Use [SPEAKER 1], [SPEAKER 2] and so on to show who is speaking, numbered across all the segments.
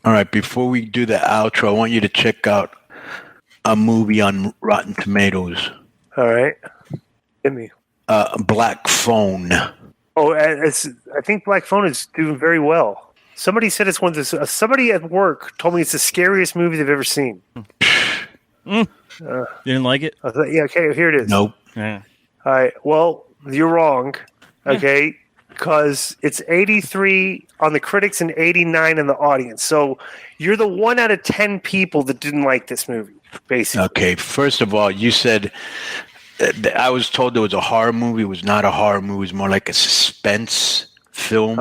[SPEAKER 1] All right, before we do the outro, I want you to check out a movie on Rotten Tomatoes.
[SPEAKER 2] All right. Hit me.
[SPEAKER 1] Black Phone.
[SPEAKER 2] Oh, I think Black Phone is doing very well. Somebody said it's one of the. Somebody at work told me it's the scariest movie they've ever seen.
[SPEAKER 3] You didn't like it?
[SPEAKER 2] I thought, yeah, okay, here it is.
[SPEAKER 1] Nope.
[SPEAKER 3] Yeah.
[SPEAKER 2] All right, well, you're wrong, okay, because it's 83 on the critics and 89 in the audience. So you're the 1 out of 10 people that didn't like this movie, basically.
[SPEAKER 1] Okay, first of all, you said I was told it was a horror movie. It was not a horror movie. It was more like a suspense film.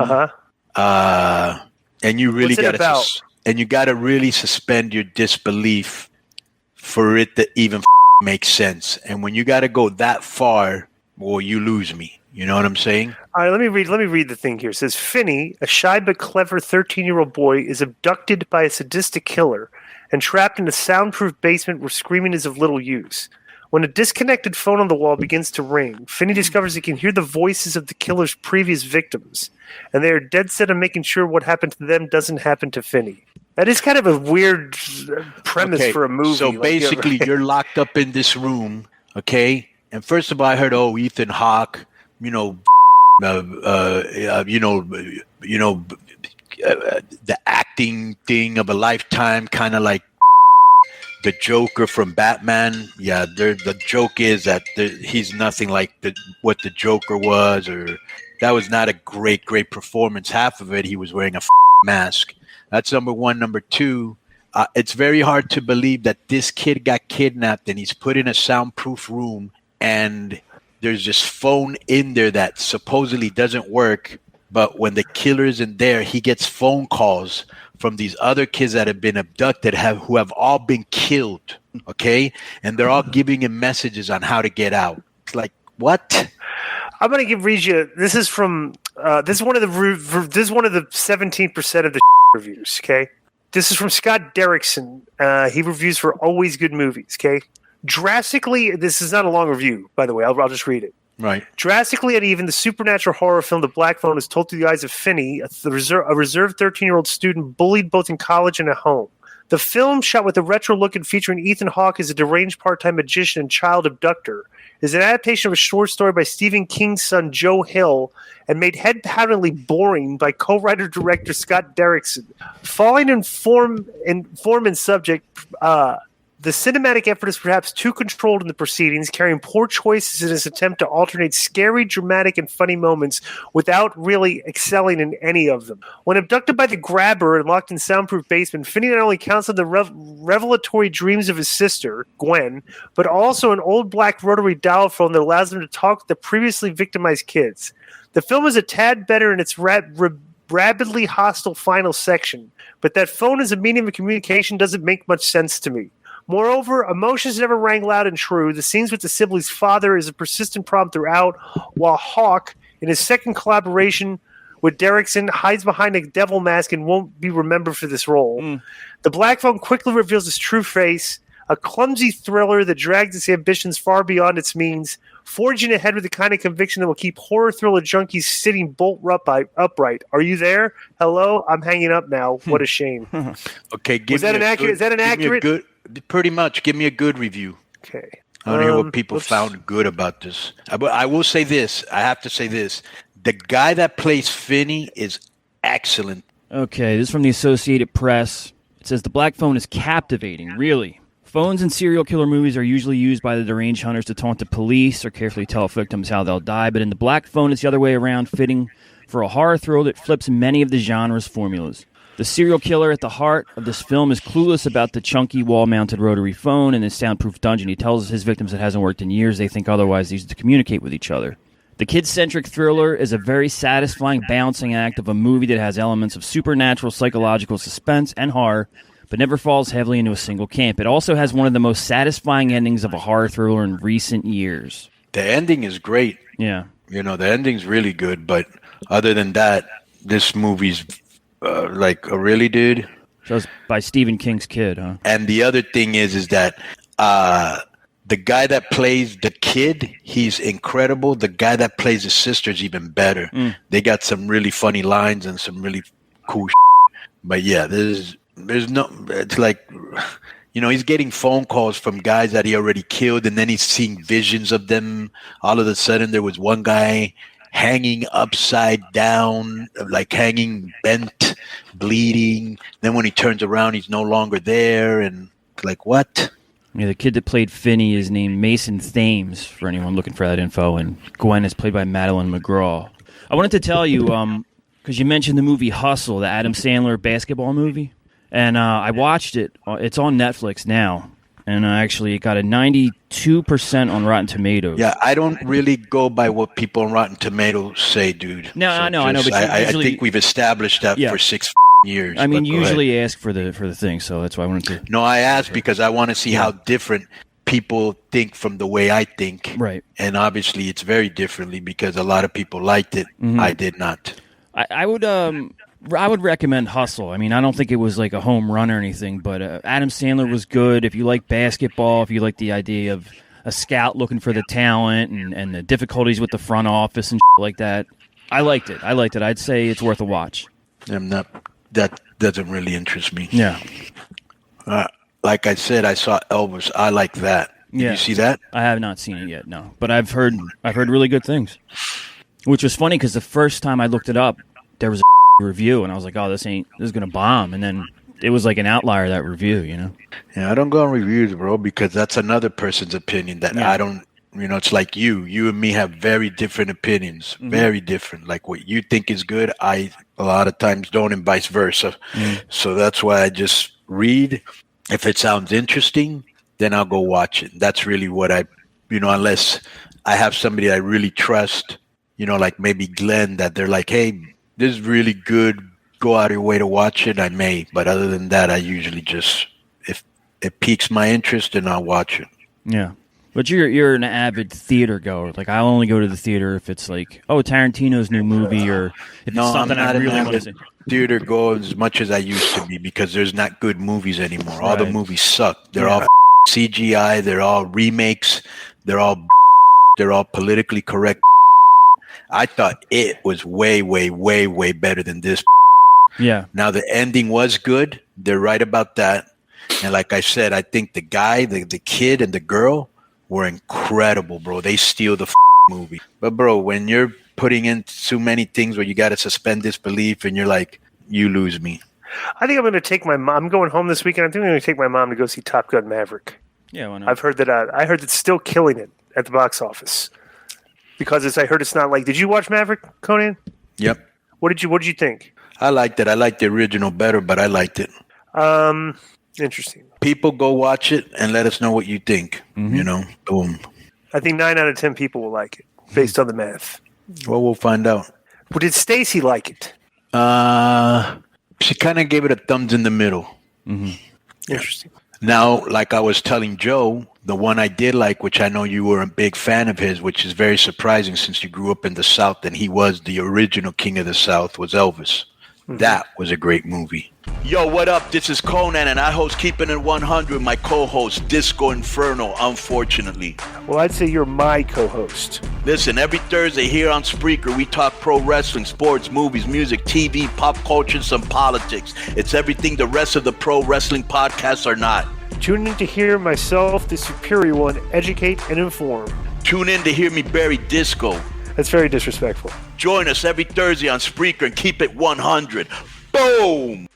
[SPEAKER 1] And you really got to really suspend your disbelief for it to even make sense. And when you got to go that far, well, you lose me. You know what I'm saying?
[SPEAKER 2] All right, let me read the thing here. It says, Finney, a shy but clever 13-year-old boy, is abducted by a sadistic killer and trapped in a soundproof basement where screaming is of little use. When a disconnected phone on the wall begins to ring, Finney discovers he can hear the voices of the killer's previous victims, and they are dead set on making sure what happened to them doesn't happen to Finney. That is kind of a weird premise for a movie.
[SPEAKER 1] So basically, you're locked up in this room, okay? And first of all, I heard, Ethan Hawke, the acting thing of a lifetime, kind of like the Joker from Batman. Yeah, the joke is that he's nothing like what the Joker was, or that was not a great performance. Half of it, he was wearing a mask. That's number one. Number two, it's very hard to believe that this kid got kidnapped and he's put in a soundproof room and there's this phone in there that supposedly doesn't work. But when the killer's in there, he gets phone calls from these other kids that have been abducted, who have all been killed, okay? And they're all giving him messages on how to get out. It's like, what?
[SPEAKER 2] I'm going to read you. This is from this is one of the 17% of the reviews. Okay, this is from Scott Derrickson. He reviews for Always Good Movies. Okay, drastically. This is not a long review, by the way. I'll just read it.
[SPEAKER 1] Right.
[SPEAKER 2] Drastically uneven, the supernatural horror film The Black Phone is told through the eyes of Finney, a reserved 13-year-old student bullied both in college and at home. The film, shot with a retro look and featuring Ethan Hawke as a deranged part-time magician and child abductor, is an adaptation of a short story by Stephen King's son Joe Hill and made head-poundingly boring by co-writer-director Scott Derrickson. Falling in form and subject, the cinematic effort is perhaps too controlled in the proceedings, carrying poor choices in its attempt to alternate scary, dramatic, and funny moments without really excelling in any of them. When abducted by the grabber and locked in soundproof basement, Finney not only counts on the revelatory dreams of his sister, Gwen, but also an old black rotary dial phone that allows him to talk with the previously victimized kids. The film is a tad better in its rabidly hostile final section, but that phone as a medium of communication doesn't make much sense to me. Moreover, emotions never rang loud and true. The scenes with the siblings' father is a persistent problem throughout, while Hawke, in his second collaboration with Derrickson, hides behind a devil mask and won't be remembered for this role. The Black Phone quickly reveals his true face, a clumsy thriller that drags its ambitions far beyond its means, forging ahead with the kind of conviction that will keep horror thriller junkies sitting bolt upright. Are you there? Hello? I'm hanging up now. What a shame.
[SPEAKER 1] Okay,
[SPEAKER 2] is that an accurate?
[SPEAKER 1] Pretty much. Give me a good review.
[SPEAKER 2] Okay.
[SPEAKER 1] I don't hear what people found good about this. I will say this. I have to say this. The guy that plays Finney is excellent.
[SPEAKER 3] Okay, this is from the Associated Press. It says, The Black Phone is captivating, really. Phones in serial killer movies are usually used by the deranged hunters to taunt the police or carefully tell victims how they'll die, but in The Black Phone, it's the other way around, fitting for a horror thrill that flips many of the genre's formulas. The serial killer at the heart of this film is clueless about the chunky wall-mounted rotary phone in his soundproof dungeon. He tells his victims it hasn't worked in years. They think otherwise. They use it to communicate with each other. The kid-centric thriller is a very satisfying balancing act of a movie that has elements of supernatural psychological suspense and horror, but never falls heavily into a single camp. It also has one of the most satisfying endings of a horror thriller in recent years.
[SPEAKER 1] The ending is great.
[SPEAKER 3] Yeah.
[SPEAKER 1] The ending's really good, but other than that, this movie's really, dude?
[SPEAKER 3] So it's by Stephen King's kid, huh?
[SPEAKER 1] And the other thing is that the guy that plays the kid, he's incredible. The guy that plays his sister is even better. They got some really funny lines and some really cool shit. But yeah, this is there's no. It's like, he's getting phone calls from guys that he already killed, and then he's seeing visions of them. All of a sudden, there was one guy hanging upside down, like hanging bent, bleeding. Then when he turns around, he's no longer there, and like what?
[SPEAKER 3] Yeah, the kid that played Finney is named Mason Thames, for anyone looking for that info, and Gwen is played by Madeline McGraw. I wanted to tell you, because you mentioned the movie Hustle, the Adam Sandler basketball movie, and I watched it. It's on Netflix now, and actually it got a 92% on Rotten Tomatoes.
[SPEAKER 1] Yeah, I don't really go by what people on Rotten Tomatoes say, dude.
[SPEAKER 3] No,
[SPEAKER 1] So
[SPEAKER 3] I know, but
[SPEAKER 1] I think we've established that
[SPEAKER 3] Yeah.
[SPEAKER 1] for 6 years.
[SPEAKER 3] I mean,
[SPEAKER 1] but go ahead.
[SPEAKER 3] usually ask for the thing, so that's why I wanted to.
[SPEAKER 1] No, I asked because I want to see how different people think from the way I think.
[SPEAKER 3] Right.
[SPEAKER 1] And obviously it's very differently because a lot of people liked it.
[SPEAKER 3] Mm-hmm.
[SPEAKER 1] I did not.
[SPEAKER 3] I would recommend Hustle. I mean, I don't think it was like a home run or anything, but Adam Sandler was good. If you like basketball, if you like the idea of a scout looking for the talent and the difficulties with the front office and like that, I liked it. I'd say it's worth a watch.
[SPEAKER 1] That doesn't really interest me.
[SPEAKER 3] Yeah.
[SPEAKER 1] Like I said, I saw Elvis. I like that. Did you see that?
[SPEAKER 3] I have not seen it yet, no. But I've heard really good things. Which was funny because the first time I looked it up, there was a review, and I was like, "Oh, this is gonna bomb." And then it was like an outlier, that review,
[SPEAKER 1] Yeah, I don't go on reviews, bro, because that's another person's opinion that I don't. It's like you and me have very different opinions, very different. Like what you think is good, I a lot of times don't, and vice versa. So that's why I just read. If it sounds interesting, then I'll go watch it. That's really what I, unless I have somebody I really trust, like maybe Glenn, that they're like, hey, this is really good. Go out of your way to watch it. I may, but other than that, I usually just, if it piques my interest, then I'll watch it.
[SPEAKER 3] Yeah. But you're an avid theater goer. Like, I'll only go to the theater if it's like, oh, Tarantino's new movie, or if it's something I really want to see.
[SPEAKER 1] Theater go as much as I used to be because there's not good movies anymore. All the
[SPEAKER 3] Right.
[SPEAKER 1] movies suck. They're all CGI. They're all remakes. They're all politically correct. I thought it was way, way, way, way better than this.
[SPEAKER 3] Yeah.
[SPEAKER 1] Now the ending was good. They're right about that. And like I said, I think the guy, the kid, and the girl were incredible, bro. They steal the movie. But bro, when you're putting in so many things where you got to suspend disbelief, and you're like, you lose me.
[SPEAKER 2] I think I'm going to take my mom. I'm going home this weekend. I think I'm going to take my mom to go see Top Gun Maverick.
[SPEAKER 3] Yeah, why not?
[SPEAKER 2] I've heard that. I heard it's still killing it at the box office because I heard it's not like. Did you watch Maverick, Conan?
[SPEAKER 1] Yep.
[SPEAKER 2] What did you think?
[SPEAKER 1] I liked it. I liked the original better, but I liked it.
[SPEAKER 2] Interesting.
[SPEAKER 1] People go watch it and let us know what you think. Boom.
[SPEAKER 2] I think 9 out of 10 people will like it based on the math.
[SPEAKER 1] Well, we'll find out.
[SPEAKER 2] But did Stacy like it?
[SPEAKER 1] She kind of gave it a thumbs in the middle.
[SPEAKER 2] Interesting.
[SPEAKER 1] Now, like I was telling Joe, the one I did like, which I know you were a big fan of his, which is very surprising since you grew up in the South and he was the original King of the South, was Elvis. That was a great movie. Yo, what up? This is Konnan, and I host Keeping It 100, my co-host, Disco Inferno, unfortunately.
[SPEAKER 2] Well, I'd say you're my co-host.
[SPEAKER 1] Listen, every Thursday here on Spreaker, we talk pro wrestling, sports, movies, music, TV, pop culture, and some politics. It's everything the rest of the pro wrestling podcasts are not.
[SPEAKER 2] Tune in to hear myself, the superior one, educate and inform.
[SPEAKER 1] Tune in to hear me bury Disco.
[SPEAKER 2] That's very disrespectful.
[SPEAKER 1] Join us every Thursday on Spreaker and keep it 100. Boom!